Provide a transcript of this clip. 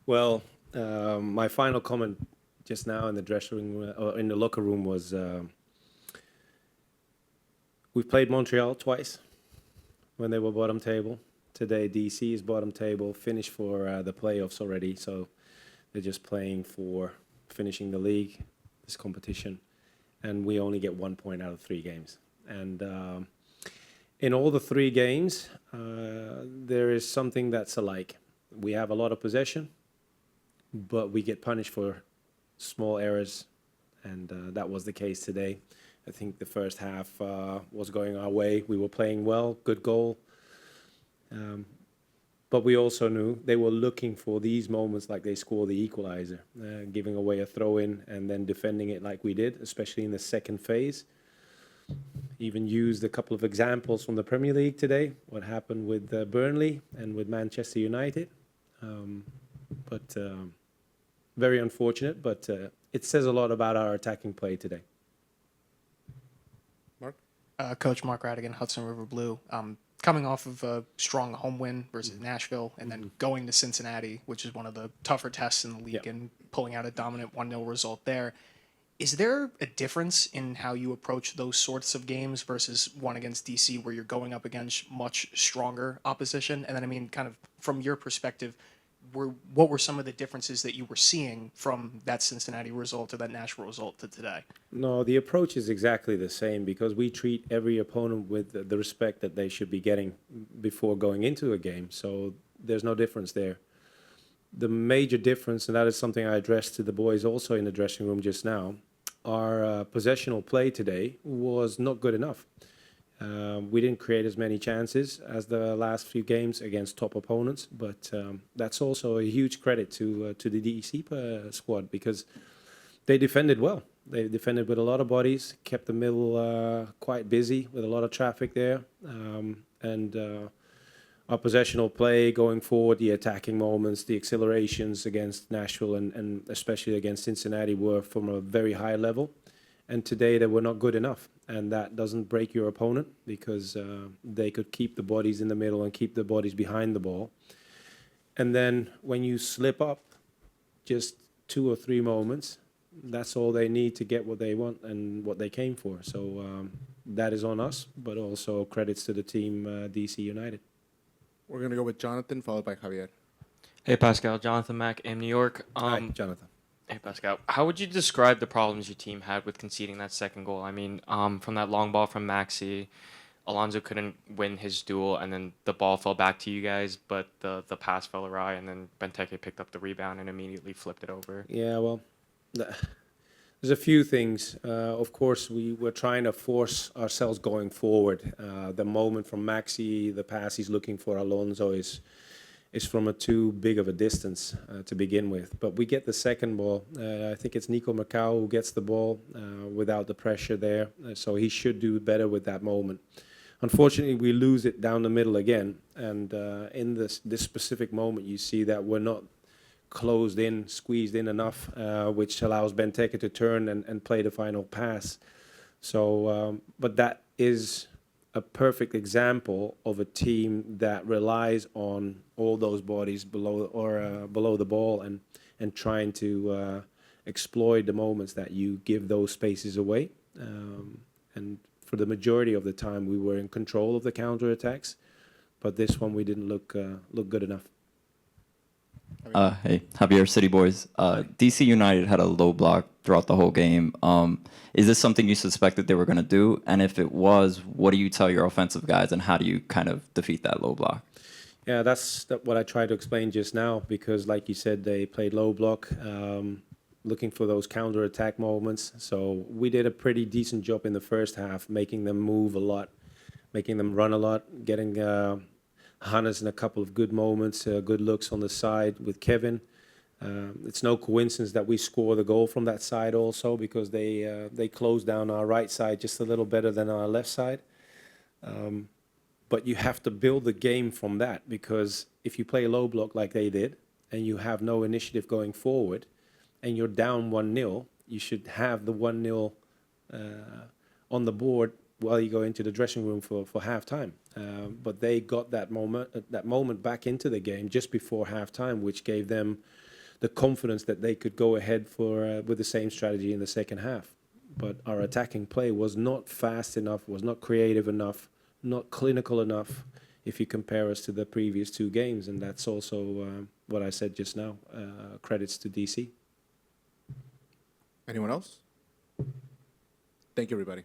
Well, my final comment just now in the dressing room or in the locker room was we've played Montreal twice when they were bottom table. Today, DC is bottom table, finished for the playoffs already, so they're just playing for finishing the league, this competition, and we only get 1 point out of 3 games. And in all the 3 games, there is something that's alike. We have a lot of possession, but we get punished for small errors, and that was the case today. I think the first half was going our way. We were playing well, good goal. But we also knew they were looking for these moments like they score the equalizer, giving away a throw-in and then defending it like we did, especially in the second phase. Even used a couple of examples from the Premier League today, what happened with Burnley and with Manchester United. But very unfortunate, but it says a lot about our attacking play today. Mark? Coach Mark Radigan, Hudson River Blue. Coming off of a strong home win versus Nashville and then going to Cincinnati, which is one of the tougher tests in the league, and pulling out a dominant 1-0 result there. Is there a difference in how you approach those sorts of games versus one against DC where you're going up against much stronger opposition? And then, I mean, kind of from your perspective, what were some of the differences that you were seeing from that Cincinnati result or that Nashville result to today? No, the approach is exactly the same because we treat every opponent with the respect that they should be getting before going into a game. So there's no difference there. The major difference, and that is something I addressed to the boys also in the dressing room just now, our possessional play today was not good enough. We didn't create as many chances as the last few games against top opponents, but that's also a huge credit to the DEC squad because they defended well. They defended with a lot of bodies, kept the middle quite busy with a lot of traffic there, and our possessional play going forward, the attacking moments, the accelerations against Nashville and especially against Cincinnati were from a very high level. And today they were not good enough. And that doesn't break your opponent because they could keep the bodies in the middle and keep the bodies behind the ball. And then when you slip up just 2 or 3 moments, that's all they need to get what they want and what they came for. So that is on us, but also credits to the team, DC United. We're going to go with Jonathan, followed by Javier. Hey, Pascal. Jonathan Mack in New York. Hi, Jonathan. Hey, Pascal. How would you describe the problems your team had with conceding that second goal? I mean, from that long ball from Maxi, Alonso couldn't win his duel, and then the ball fell back to you guys, but the pass fell awry, and then Benteke picked up the rebound and immediately flipped it over. Yeah, well, there's a few things. Of course, we were trying to force ourselves going forward. The moment from Maxi, the pass he's looking for Alonso is from a too big of a distance to begin with. But we get the second ball. I think it's Nico Macau who gets the ball without the pressure there. So he should do better with that moment. Unfortunately, we lose it down the middle again. And in this specific moment, you see that we're not closed in, squeezed in enough, which allows Benteke to turn and play the final pass. So, but that is a perfect example of a team that relies on all those bodies below the ball and trying to exploit the moments that you give those spaces away. And for the majority of the time, we were in control of the counterattacks, but this one we didn't look good enough. Hey, Javier, City Boys. DC United had a low block throughout the whole game. Is this something you suspected they were going to do? And if it was, what do you tell your offensive guys, and how do you kind of defeat that low block? Yeah, that's what I tried to explain just now, because like you said, they played low block, looking for those counter-attack moments. So we did a pretty decent job in the first half, making them move a lot, making them run a lot, getting Hannes in a couple of good moments, good looks on the side with Kevin. It's no coincidence that we score the goal from that side also, because they close down our right side just a little better than our left side. But you have to build the game from that, because if you play low block like they did and you have no initiative going forward and you're down 1-0, you should have the 1-0 on the board while you go into the dressing room for halftime. But they got that moment back into the game just before halftime, which gave them the confidence that they could go ahead for with the same strategy in the second half. But our attacking play was not fast enough, was not creative enough, not clinical enough if you compare us to the previous two games. And that's also what I said just now. Credits to DC. Anyone else? Thank you, everybody.